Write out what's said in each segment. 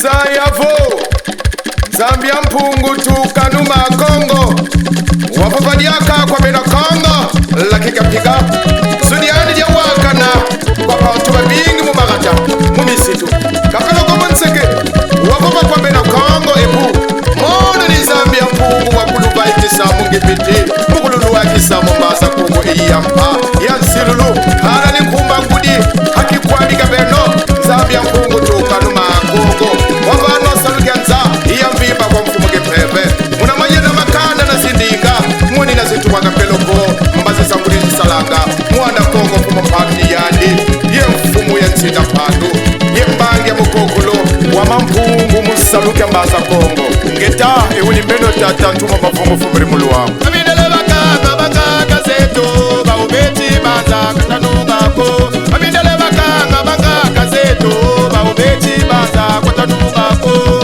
Sayavo Zambia mpungu tukanuma Kongo wavuvadiaka kwa bena Kongo lakika piga Sudiani dia wakana kwa pantu babingi mumagata mumisitu kakaloko monseke wavuva kwa bena Kongo ebu mono ni Zambia mpungu wakuluba ikisa mungipiti mugululu wakisa Mombasa Kongo iyampa yansilulu hala ni kumba ngudi hakikwandika beno Zambia mpungu tukanuma Kongo wavano salukianza iyamvimba kwa mfumo gepepe muna mayena makanda na sindinga mwini na zitu wakapeloko mbazi sambulizi salanga mwanda Kongo mfumo pati yandi ye mfumo ya nsida padu ye mbangi ya mukokulu wa mampungu musalukia mbaza Kongo ngeta ewuni mbeno tata ntuma mafungu fumuri muluwangu amindele baka zetu baubeti baza katanungako amindele baka zetu baubeti baza katanungako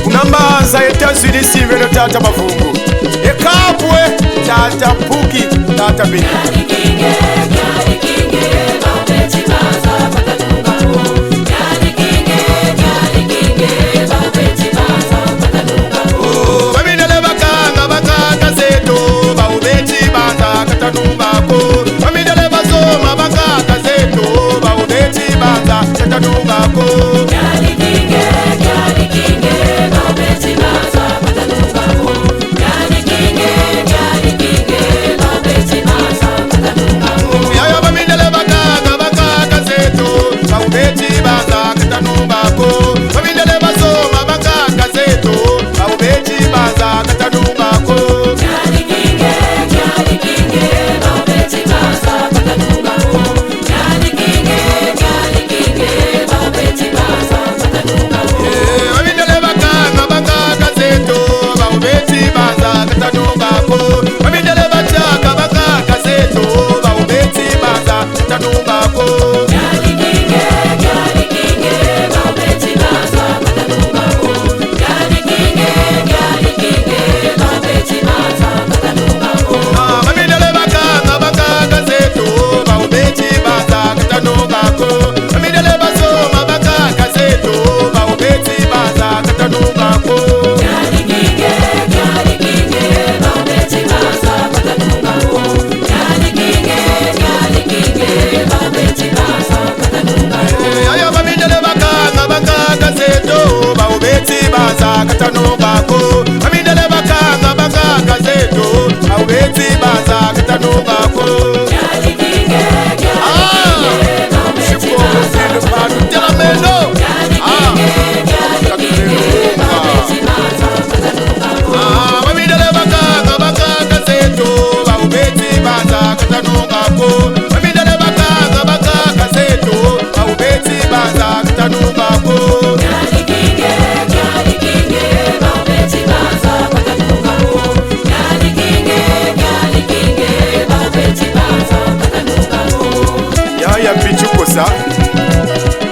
kunambaza Etats-Unis siveno tata mavungu ekapwe tata puki tata bini wamindele baka zetu baubeti baza katanungako wamindele bazoma baka zetu baubeti baza katanungako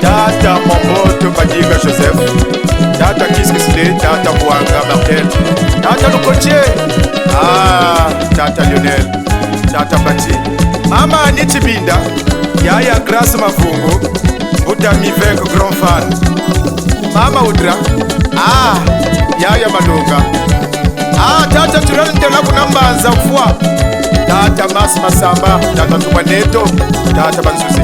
Tata Momboto Badiga Joseph Tata Kiskisle Tata Bouanga Martel Tata Lukoche Tata Lionel Tata Bati Mama Aniti Binda Yaya Grace Mafungu Mbuta Mivek Grand Fan Mama Udra Yaya Malunga Tata Turani Tena Kunambanza Mfua Tata Mas Masamba Tata Tumaneto Tata Bansuzi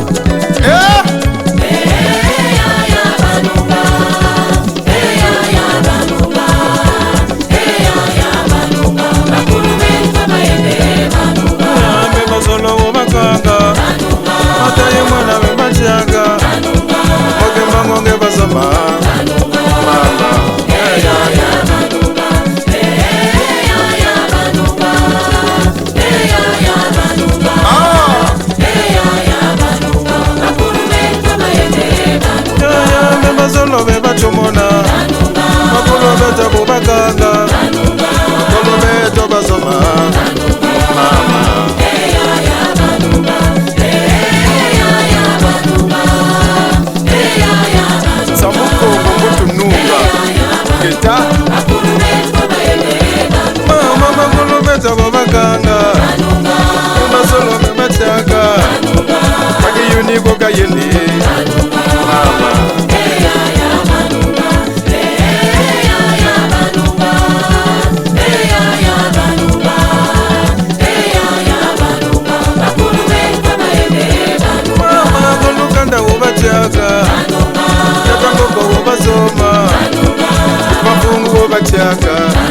batiaka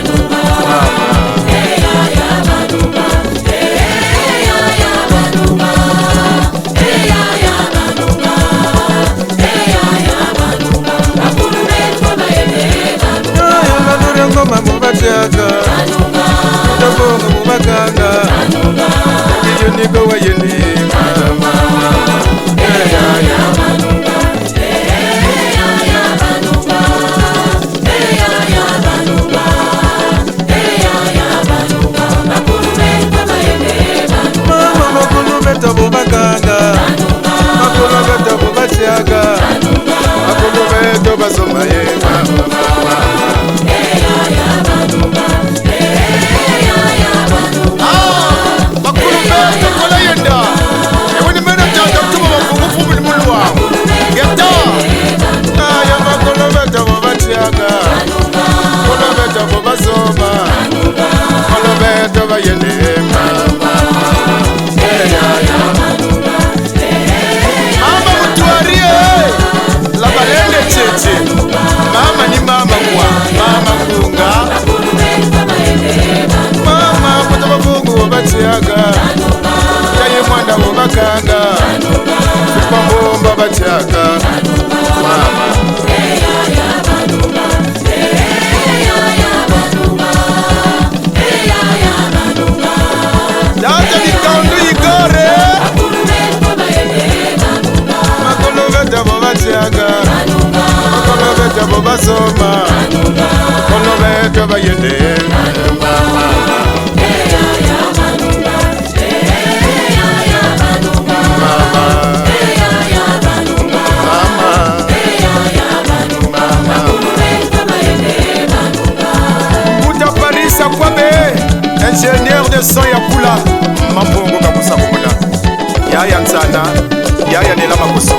ngoma mubatiaka tabonga mubakanga iyo niko wayeni mama bubakanga makulu beto bubatiaka makulu beto basomaye mama makulu beto kola yenda yewini mena tata kutuma mafungufu mlimulu wangu geta ya makulu beto bubatiaka makulu beto bubasoma makulu beto bayende mama mama mutuarie la balende cheche mama ni mama kwa mama kunga mama kutaba fungu wabatiaga yaye mwanda wabakanga kwa mbomba batiaga mama data ni kaundu igore makolo beta bobatiaga makolo beta bobasoma makolo beta bayende Mutaparisa kwabe ingénieur de son ya kula mampongo kabusa kumuna yaya ntsana yaya nela makoso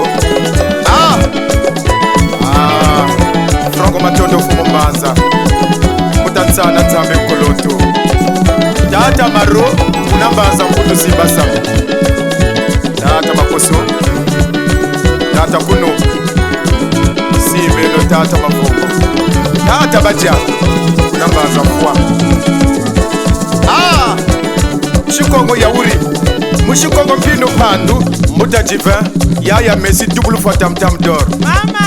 frango matondo fumo mbanza mutantsana tsambe kolonto data maro unambanza mkutu simbasa data makoso data kuno simelo data mapongo data baja unambanza mkwa Chikongo ya uri Mushikongo mpino pandu Muta divin Yaya Messi double fois tam tam d'or Mama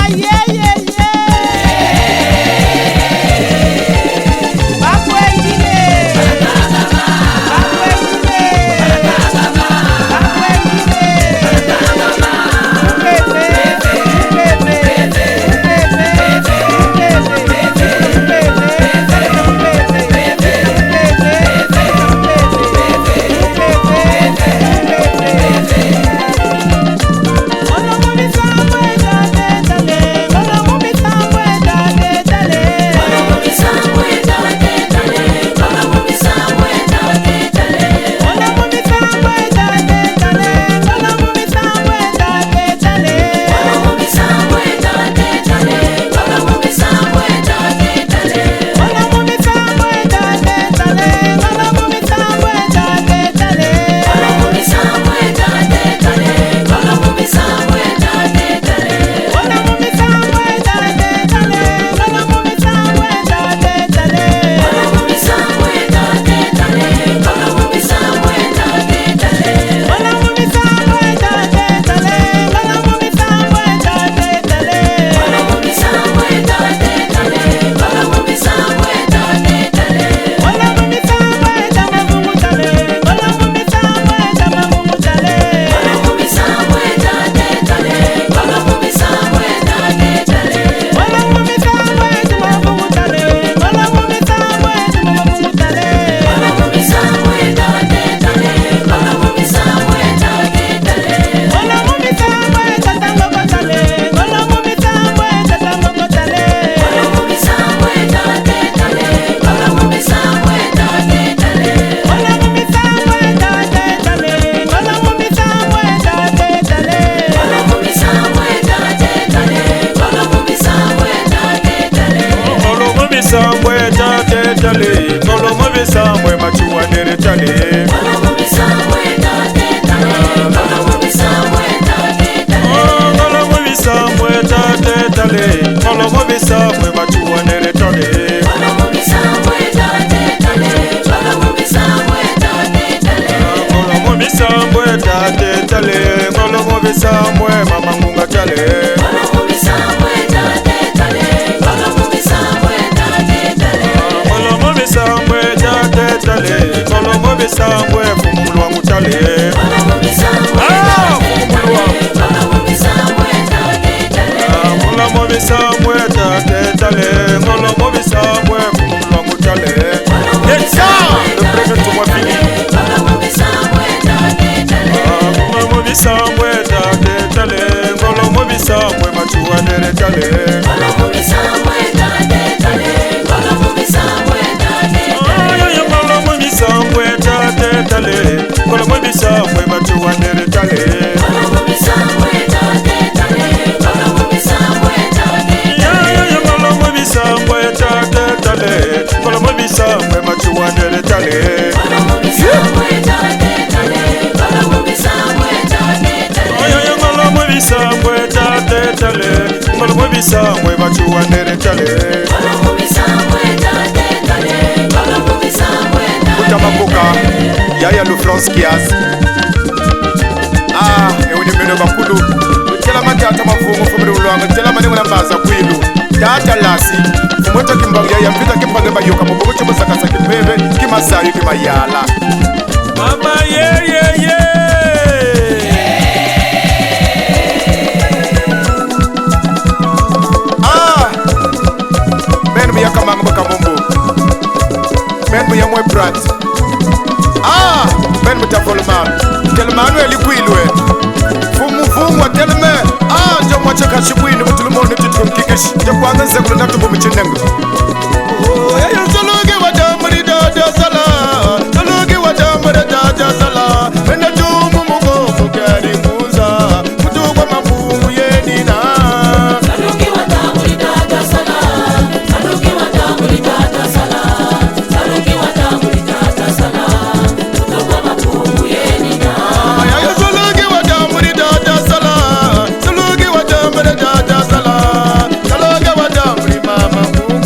Samwe machuwa nere chale Ngolo mo bisamwe machuwa nere chale bisambwe tate tale Kolo mo bisambwe machuandere tale Kolo mo bisambwe tate tale Kolo mo bisambwe tate tale Oyo kolo mo bisambwe tate tale Kolo mo bisambwe machuandere tale Kolo mo bisambwe tate tale Kolo mo bisambwe tate Kutamakuka Yaya lu France Kias ewe ni meno bakulu Tela matata mafungu fumiri ulwanga Tela mani mbaza kwilu Tata lasi Fumoto kimbang yaya mpita kimbange bayoka Mbogo chumu sakasa kipebe Kimasayu kimayala Mama ye Ben buya kamanga bakamumbu Ben buya mwe brat Ben mutafolman Telmanu elikwilwe Fumu wa telme Jomwa chaka shibwini Mutulumoni titukum kikish Jakwanga zekulu natubu mchinengu Yayo zulugi wa damri dada sala Zulugi wa damri dada sala Mena jumu mugo mugari muza Kutugwa mafungu yenina Zulugi wa damri dada sala Zulugi wa damri dada sala Zulugi wa damri dada sala Kutugwa mafungu yenina Yayo zulugi wa damri dada sala Zulugi wa damri dada sala Zulugi wa damri mama mungu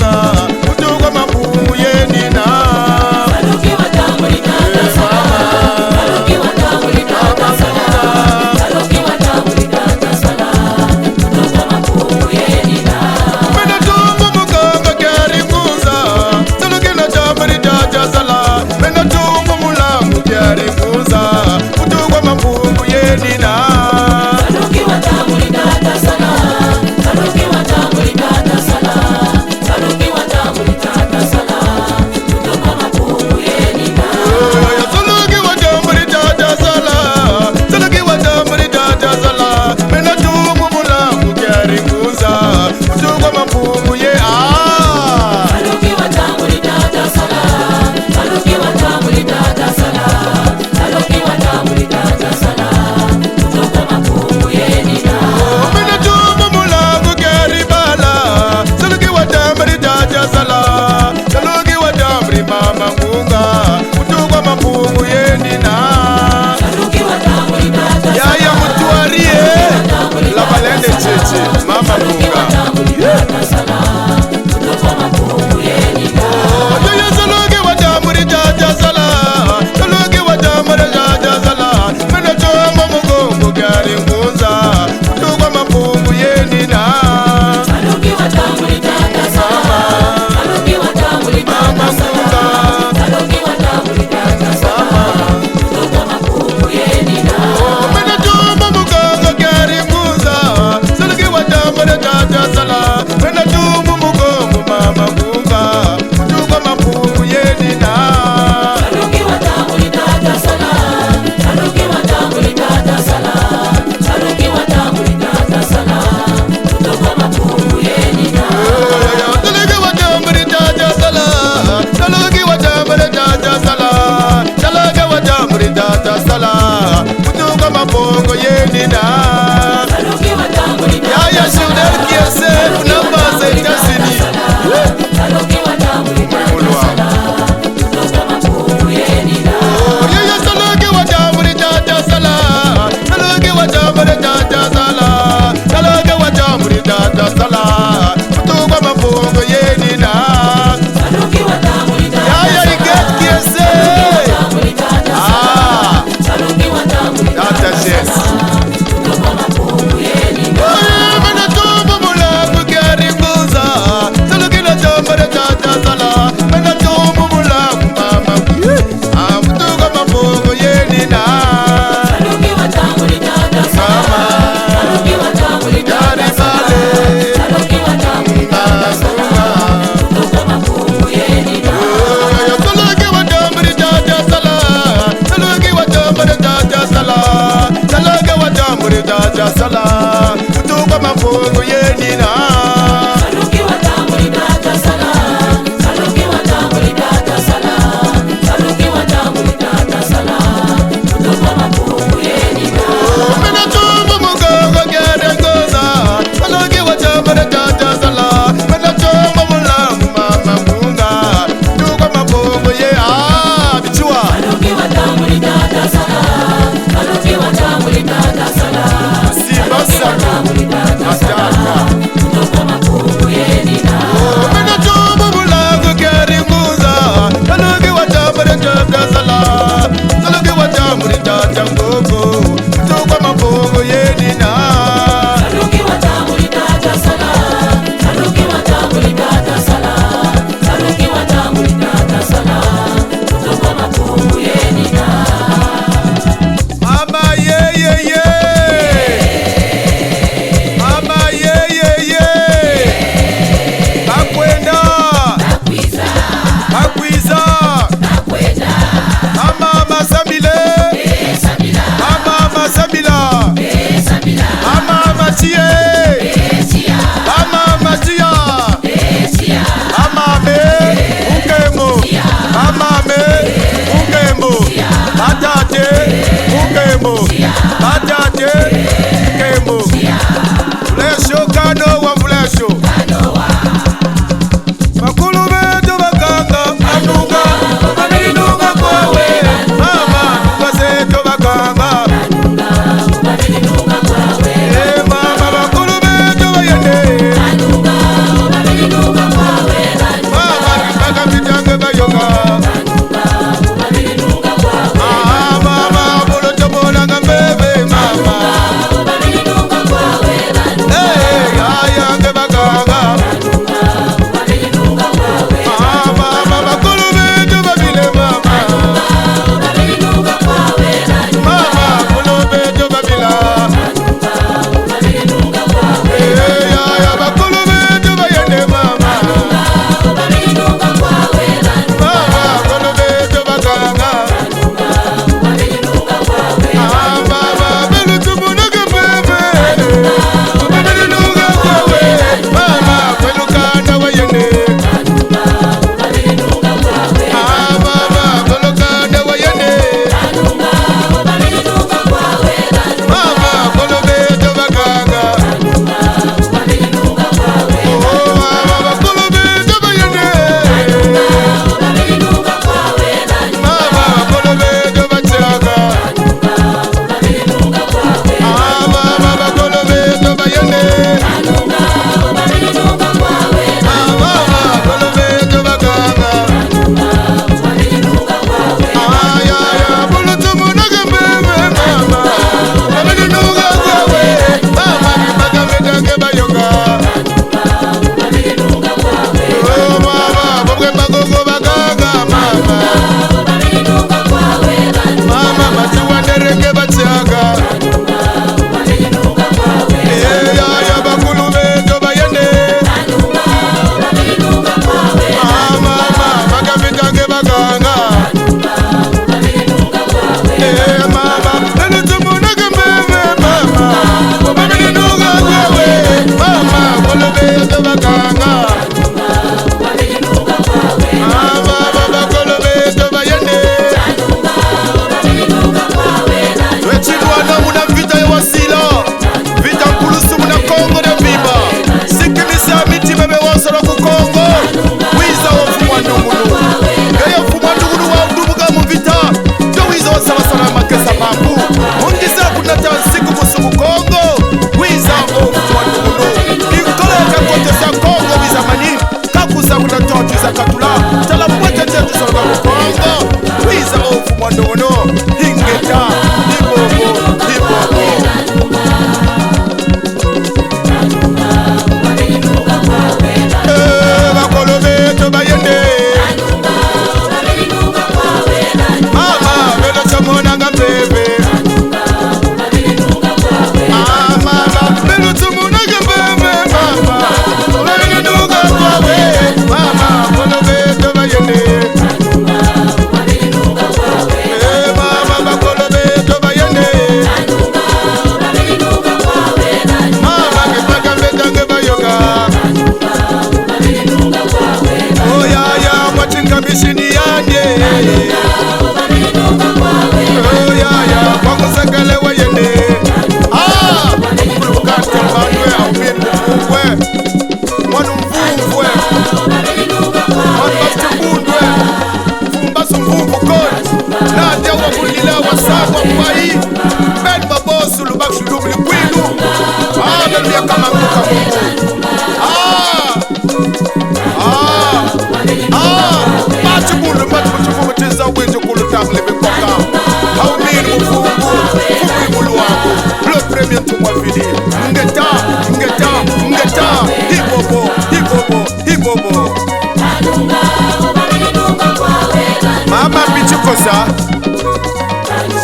Mama bichukosa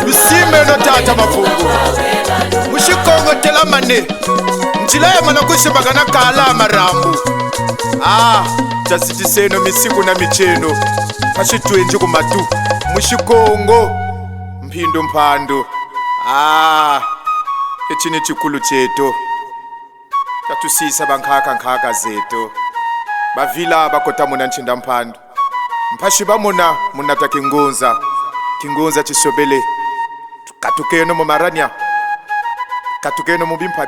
Lusime no tata mafungu Mushikongo tela mane Njilaye manakushe bagana kala marambu Chasiti seno misiku na micheno Kashitue njugu matu Mushikongo Mpindu mpando Echini chikulu cheto Katusisa bankaka zeto Bavila bakota muna nchinda mpando Mpashi bamuna munata kingunza chisobele Katukeno mu maranya Katukeno mu bimpa